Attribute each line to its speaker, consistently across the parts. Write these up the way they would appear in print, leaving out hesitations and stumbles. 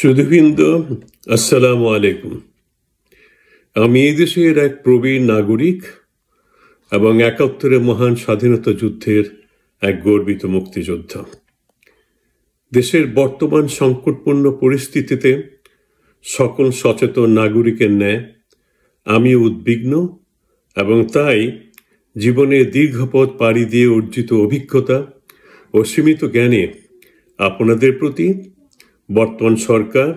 Speaker 1: সুধীবৃন্দ, আসসালামু আলাইকুম। আমি এই দেশের এক প্রবীণ নাগরিক এবং ৭১-এর মহান স্বাধীনতা যুদ্ধের এক গর্বিত মুক্তিযোদ্ধা। দেশের বর্তমান সংকটপূর্ণ পরিস্থিতিতে সকল সচেতন নাগরিকের ন্যায় আমি উদ্বিগ্ন এবং তাই জীবনের দীর্ঘপথ পাড়ি দিয়ে অর্জিত অভিজ্ঞতা ও সীমিত জ্ঞানে আপনাদের প্রতি, বর্তমান সরকার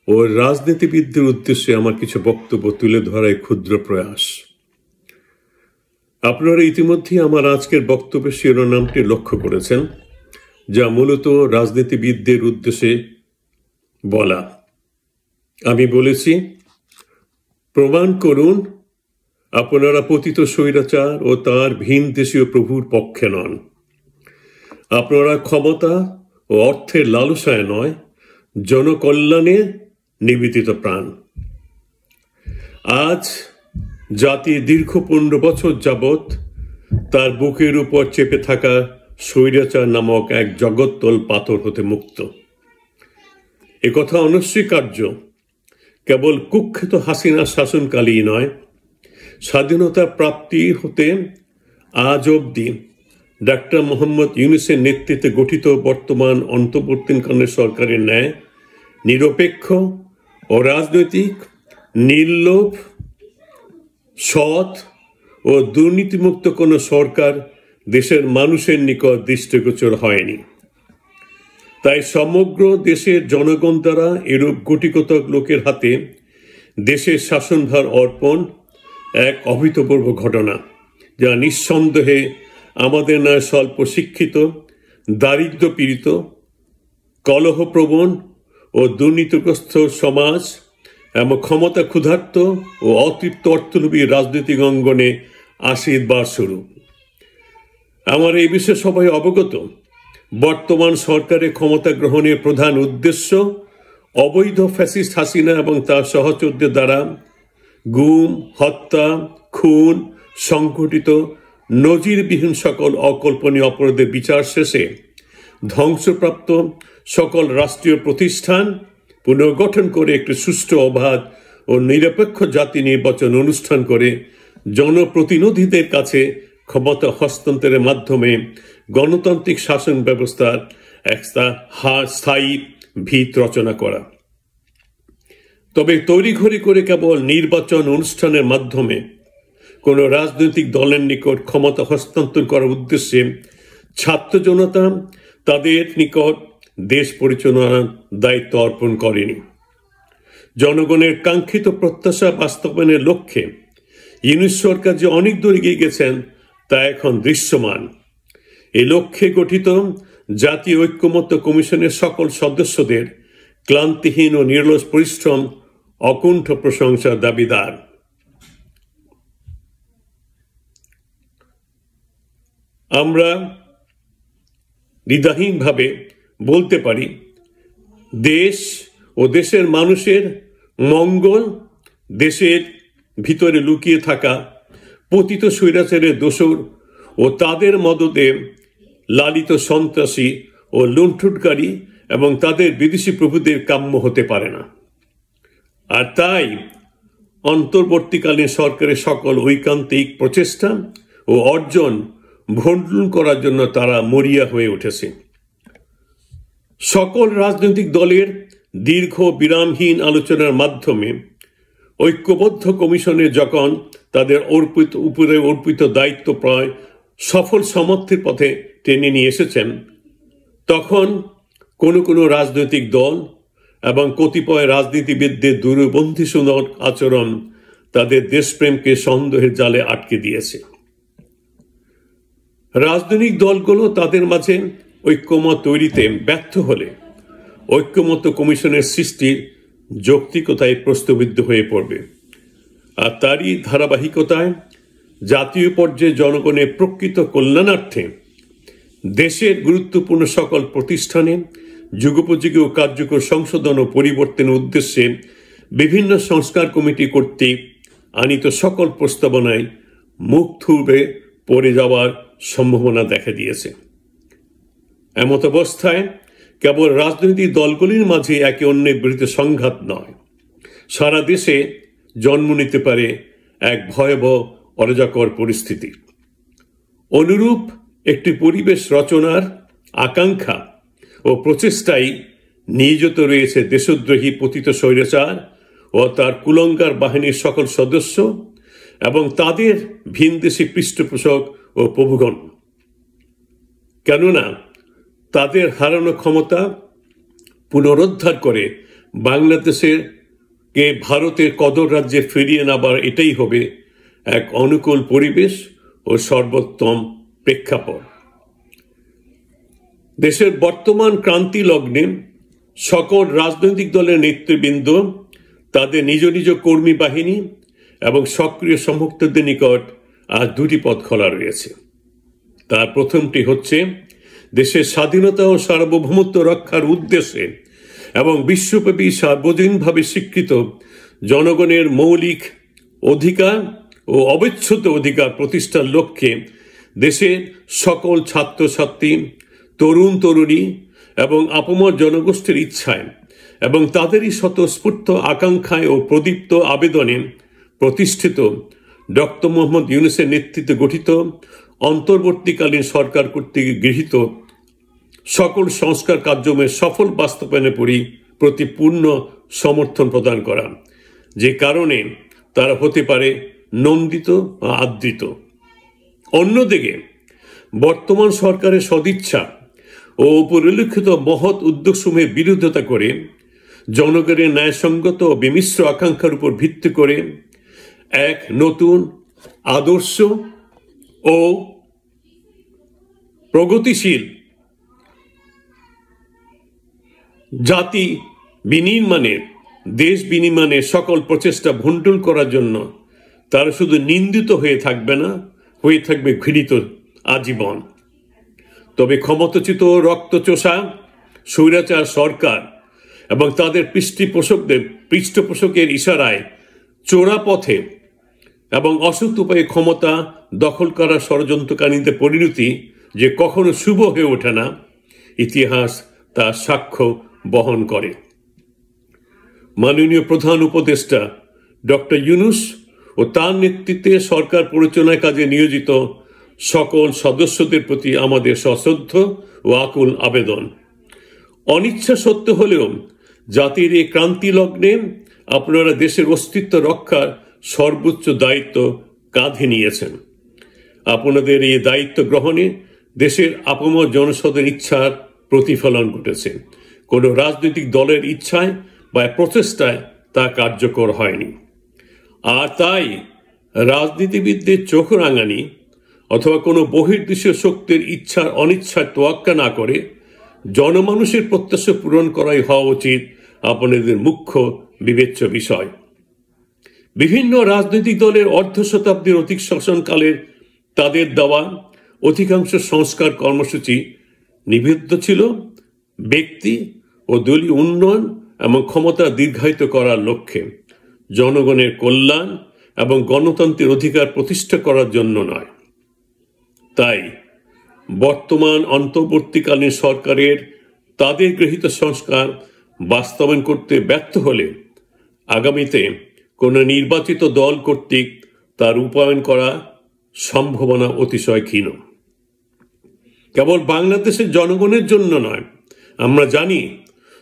Speaker 1: ও রাজনীতিবিদদের উদ্দেশ্যে আমার কিছু বক্তব্য তুলে ধরার ক্ষুদ্র প্রয়াস। আপনারা ইতিমধ্যেই আমার আজকের বক্তব্যের শিরোনামটি লক্ষ্য করেছেন, যা মূলত রাজনীতিবিদদের উদ্দেশ্যে বলা। আমি বলেছি, প্রমাণ করুন আপনারা পতিত স্বৈরাচার ও তার ভিন দেশীয় প্রভুর পক্ষে নন। আপনারা ক্ষমতা ও অর্থের লালসায় নয়, জনকল্যাণে নিবেদিত প্রাণ। আজ জাতি দীর্ঘ ১৫ বছর যাবৎ তার বুকের উপর চেপে থাকা স্বৈরাচার নামক এক জগত্তল পাথর হতে মুক্ত। একথা অনস্বীকার্য। কেবল কুখ্যাত হাসিনা শাসনকালেই নয়, স্বাধীনতা প্রাপ্তি হতে আজ অবধি ডাক্তার মোহাম্মদ ইউনূসের নেতৃত্বে গঠিত বর্তমান অন্তর্বর্তীকালীন সরকারের ন্যায় নিরপেক্ষ ও রাজনৈতিক, নির্লোভ, সৎ ও দুর্নীতিমুক্ত কোনো সরকার দেশের মানুষের নিকট দৃষ্টিগোচর হয়নি। তাই সমগ্র দেশের জনগণ দ্বারা এরূপ গুটিকত লোকের হাতে দেশের শাসনভার অর্পণ এক অভূতপূর্ব ঘটনা, যা নিঃসন্দেহে আমাদের ন্যায় স্বল্প শিক্ষিত, দারিদ্র পীড়িত, কলহপ্রবণ ও দুর্নীতিগ্রস্ত সমাজ এবং ক্ষমতা ক্ষুধার্ত ও অতৃপ্ত অর্থলোভী রাজনৈতিক অঙ্গনে আশীর্বাদ স্বরূপ। আমার এই বিষয়ে সবাই অবগত। বর্তমান সরকারের ক্ষমতা গ্রহণের প্রধান উদ্দেশ্য অবৈধ ফ্যাসিস্ট হাসিনা এবং তার সহচরদের দ্বারা গুম, হত্যা, খুন, সংঘটিত নজিরবিহীন সকল অকল্পনীয় অপরাধের বিচার শেষে ধ্বংসপ্রাপ্ত সকল রাষ্ট্রীয় প্রতিষ্ঠান পুনর্গঠন করে একটি সুষ্ঠু, অবাধ ও নিরপেক্ষ জাতীয় নির্বাচন অনুষ্ঠান করে জনপ্রতিনিধিদের কাছে ক্ষমতা হস্তান্তরের মাধ্যমে গণতান্ত্রিক শাসন ব্যবস্থার একটা স্থায়ী ভিত রচনা করা। তবে তড়িঘড়ি করে কেবল নির্বাচন অনুষ্ঠানের মাধ্যমে কোনো রাজনৈতিক দলের নিকট ক্ষমতা হস্তান্তর করার উদ্দেশ্যে ছাত্র জনতা তাদের নিকট দেশ পরিচালনার দায়িত্ব অর্পণ করেনি। জনগণের কাঙ্ক্ষিত প্রত্যাশা বাস্তবায়নের লক্ষ্যে ইউনূস সরকার যে অনেক দূর এগিয়ে গেছেন তা এখন দৃশ্যমান। এ লক্ষ্যে গঠিত জাতীয় ঐক্যমত্য কমিশনের সকল সদস্যদের ক্লান্তিহীন ও নিরলস পরিশ্রম অকুণ্ঠ প্রশংসার দাবিদার। আমরা দ্বিধাহীনভাবে বলতে পারি, দেশ ও দেশের মানুষের মঙ্গল দেশের ভিতরে লুকিয়ে থাকা পতিত স্বৈরাচারের দোসর ও তাদের মদতে লালিত সন্ত্রাসী ও লুণ্ঠনকারী এবং তাদের বিদেশি প্রভুদের কাম্য হতে পারে না। আর তাই অন্তর্বর্তীকালীন সরকারের সকল ঐকান্তিক প্রচেষ্টা ও অর্জন ভণ্ডুল করার জন্য তারা মরিয়া হয়ে উঠেছে। সকল রাজনৈতিক দলের দীর্ঘ বিরামহীন আলোচনার মাধ্যমে ঐক্যবদ্ধ কমিশনে যখন তাদের উপরে অর্পিত দায়িত্ব প্রায় সফল সমাপ্তির পথে টেনে নিয়ে এসেছেন, তখন কোনো রাজনৈতিক দল এবং কতিপয় রাজনীতিবিদদের দূরবন্ধিসুলভ আচরণ তাদের দেশপ্রেমকে সন্দেহের জালে আটকে দিয়েছে। রাজনৈতিক দলগুলো তাদের মাঝে ঐক্যমত তৈরিতে ব্যর্থ হলে ঐক্যমত্য কমিশনের সৃষ্টির যৌক্তিকতায় প্রশ্নবিদ্ধ হয়ে পড়বে। আর তারই ধারাবাহিকতায় জাতীয় পর্যায়ে জনগণের প্রকৃত কল্যাণার্থে দেশের গুরুত্বপূর্ণ সকল প্রতিষ্ঠানে যুগোপযোগী ও কার্যকর সংশোধন ও পরিবর্তনের উদ্দেশ্যে বিভিন্ন সংস্কার কমিটি কর্তৃক আনিত সকল প্রস্তাবনায় মুখ থুবড়ে পড়ে যাওয়ার সম্ভাবনা দেখা দিয়েছে। এমত অবস্থায় কেবল রাজনৈতিক দলগুলির মাঝে একে অন্যের বিরুদ্ধে সংঘাত নয়, সারা দেশে জন্ম নিতে পারে এক ভয়াবহ অরাজকর পরিস্থিতি। অনুরূপ একটি পরিবেশ রচনার আকাঙ্ক্ষা ও প্রচেষ্টাই নিয়োজিত রয়েছে দেশদ্রোহী পতিত স্বৈরাচার ও তার কুলঙ্গার বাহিনীর সকল সদস্য এবং তাদের ভিনদেশী পৃষ্ঠপোষক ও প্রভুগণ। কেননা তাদের হারানো ক্ষমতা পুনরুদ্ধার করে বাংলাদেশের ভারতের কদর রাজ্যে ফিরিয়ে নেবার এটাই হবে এক অনুকূল পরিবেশ ও সর্বোত্তম প্রেক্ষাপট। দেশের বর্তমান ক্রান্তি লগ্নে সকল রাজনৈতিক দলের নেতৃবৃন্দ তাদের নিজ নিজ কর্মী বাহিনী এবং সক্রিয় সমর্থকদের নিকট আজ দুটি পথ খোলা রয়েছে। তার প্রথমটি হচ্ছে দেশের স্বাধীনতা ও সার্বভৌমত্ব রক্ষার উদ্দেশ্যে এবং বিশ্বব্যাপী সার্বজনীনভাবে স্বীকৃত জনগণের মৌলিক অধিকার ও অবিচ্ছেদ্য অধিকার প্রতিষ্ঠার লক্ষ্যে দেশের সকল ছাত্রছাত্রী, তরুণ তরুণী এবং আপামর জনগোষ্ঠীর ইচ্ছায় এবং তাদেরই স্বতঃস্ফূর্ত আকাঙ্ক্ষায় ও প্রদীপ্ত আবেদনে প্রতিষ্ঠিত ডক্টর মোহাম্মদ ইউনূসের নেতৃত্বে গঠিত অন্তর্বর্তীকালীন সরকার কর্তৃক গৃহীত সকল সংস্কার কার্যক্রমের সফল বাস্তবায়নের প্রতি পূর্ণ সমর্থন প্রদান করা, যে কারণে তারা হতে পারে নন্দিত বা আদৃত। অন্যদিকে বর্তমান সরকারের সদিচ্ছা ও উপরিল্লিখিত মহৎ উদ্যোগসমূহের বিরোধিতা করে জনগণের ন্যায়সঙ্গত ও বিমিশ্র আকাঙ্ক্ষার উপর ভিত্তি করে এক নতুন আদর্শ ও প্রগতিশীল জাতি বিনির্মাণে, দেশ বিনির্মাণে সকল প্রচেষ্টা ভণ্ডুল করার জন্য তারা শুধু নিন্দিত হয়ে থাকবে না, হয়ে থাকবে ঘৃণিত আজীবন। তবে ক্ষমতাচ্যুত রক্তচোষা স্বৈরাচার সরকার এবং তাদের পৃষ্ঠপোষকের ইশারায় চোরা পথে এবং অসৎ উপায়ে ক্ষমতা দখল করার ষড়যন্ত্রকারীদের পরিণতি যে কখনো শুভ হয়ে ওঠে না, ইতিহাস তার সাক্ষ্য বহন করে। মাননীয় প্রধান উপদেষ্টা ডক্টর ইউনূস ও তার নেতৃত্বে সরকার পরিচালনার কাজে নিয়োজিত সকল সদস্যদের প্রতি আমাদের সশ্রদ্ধ ও আকুল আবেদন। অনিচ্ছা সত্য হলেও জাতির এই ক্রান্তি লগ্নে আপনারা দেশের অস্তিত্ব রক্ষার সর্বোচ্চ দায়িত্ব কাঁধে নিয়েছেন। আপনাদের এই দায়িত্ব গ্রহণে দেশের আপামর জনসাধারণের ইচ্ছার প্রতিফলন ঘটেছে। কোনো রাজনৈতিক দলের ইচ্ছায় বা প্রচেষ্টায় তা কার্যকর হয়নি। আর তাই রাজনীতিবিদদের চোখ রাঙানি অথবা কোনো বহির্দেশীয় শক্তির ইচ্ছার অনিচ্ছার তোয়াক্কা না করে জনমানুষের প্রত্যাশা পূরণ করাই হওয়া উচিত আপনাদের মুখ্য বিবেচ্য বিষয়। বিভিন্ন রাজনৈতিক দলের অর্ধ শতাব্দীর অধিক শাসনকালের তাদের দেওয়া অধিকাংশ সংস্কার কর্মসূচি নিবেদ্য ছিল ব্যক্তি ও দলীয় উন্নয়ন এবং ক্ষমতা দীর্ঘায়িত করার লক্ষ্যে, জনগণের কল্যাণ এবং গণতন্ত্রের অধিকার প্রতিষ্ঠা করার জন্য নয়। তাই বর্তমান অন্তর্বর্তীকালীন সরকারের তাদের গৃহীত সংস্কার বাস্তবায়ন করতে ব্যর্থ হলে আগামীতে কোনো নির্বাচিত দল কর্তৃক তার রূপায়ণ করা সম্ভাবনা অতিশয় ক্ষীণ। কেবল বাংলাদেশের জনগণের জন্য নয়, আমরা জানি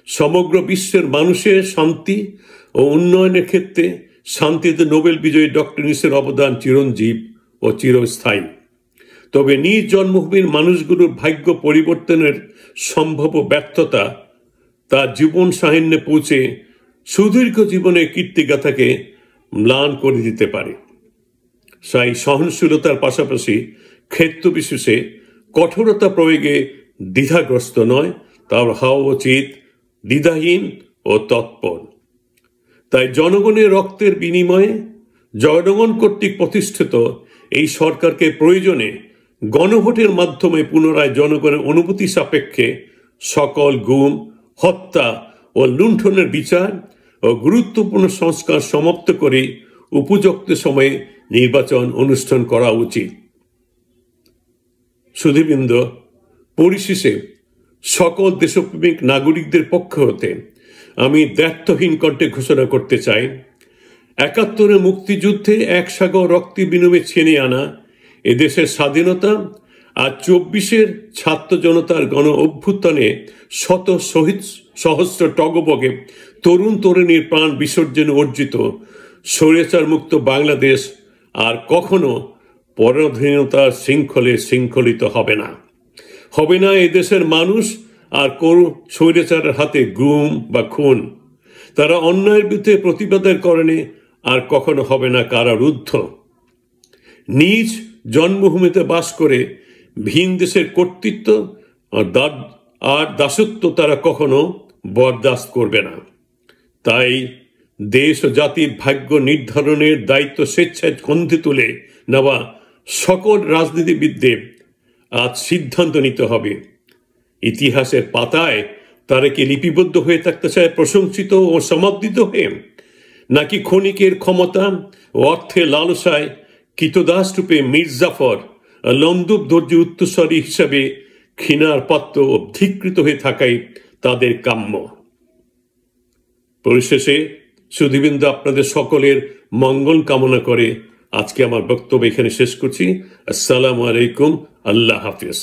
Speaker 1: সমগ্র বিশ্বের মানুষের শান্তি ও উন্নয়নের ক্ষেত্রে শান্তিতে নোবেল বিজয়ী ডক্টর ইউনূসের অবদান চিরঞ্জীব ও চিরস্থায়ী। তবে নিজ জন্মভূমির মানুষগুলোর ভাগ্য পরিবর্তনের সম্ভাব্য ব্যর্থতা তার জীবন সাহিন্যে পৌঁছে সুদীর্ঘ জীবনের কীর্তিগাথাকে ম্লান করে দিতে পারে। তাই সহনশীলতার পাশাপাশি ক্ষেত্র বিশেষে কঠোরতা প্রয়োগে দ্বিধাগ্রস্ত নয়, তার হওয়া উচিত দ্বিধাহীন ও তৎপর। তাই জনগণের রক্তের বিনিময়ে জনগণ কর্তৃক প্রতিষ্ঠিত এই সরকারকে প্রয়োজনে গণভোটের মাধ্যমে পুনরায় জনগণের অনুভূতি সাপেক্ষে সকল গুম, হত্যা ও লুণ্ঠনের বিচার ও গুরুত্বপূর্ণ সংস্কার সমাপ্ত করে উপযুক্ত সময়ে নির্বাচন অনুষ্ঠান করা উচিত। সুধীবৃন্দ, পরিশেষে সকল দেশপ্রেমিক নাগরিকদের পক্ষ হতে আমি দ্ব্যর্থহীন কণ্ঠে ঘোষণা করতে চাই, ৭১ মুক্তিযুদ্ধে এক সাগর রক্তি বিনিময়ে ছিনিয়ে আনা এদেশের স্বাধীনতা আর ২৪ ছাত্র জনতার গণ অভ্যুত্থানে শত শহীদ সহস্র টগবগে তরুণ তরুণীর প্রাণ বিসর্জনে অর্জিত স্বৈরাচার মুক্ত বাংলাদেশ আর কখনো পরাধীনতার শৃঙ্খলে শৃঙ্খলিত হবে না। হবে না এদেশের মানুষ আর কোন স্বৈরাচারের হাতে গুম বা খুন। তারা অন্যায়ের বিরুদ্ধে প্রতিবাদের কারণে আর কখনো হবে না কারারুদ্ধ। নিজ জন্মভূমিতে বাস করে ভিন দেশের কর্তৃত্ব আর দাসত্ব তারা কখনো বরদাস্ত করবে না। তাই দেশ ও জাতির ভাগ্য নির্ধারণের দায়িত্ব স্বেচ্ছায় কন্ধে তুলে নেওয়া সকল রাজনীতিবিদদের আজ সিদ্ধান্ত নিতে হবে। ইতিহাসের পাতায় তারা কি লিপিবদ্ধ হয়ে থাকতে চায় প্রশংসিত ও সমাদৃত হয়ে, নাকি ক্ষণিকের ক্ষমতা ও অর্থের লালসায় কৃতদাস রূপে মির্জাফর লন্দুব দর্জি উত্তরস্বরী হিসাবে ঘৃণার পাত্র ও ধিকৃত হয়ে থাকাই তাদের কাম্য। পরিশেষে সুধীবৃন্দ, আপনাদের সকলের মঙ্গল কামনা করে আজকে আমার বক্তব্য এখানে শেষ করছি। আসসালামু আলাইকুম, আল্লাহ হাফিজ।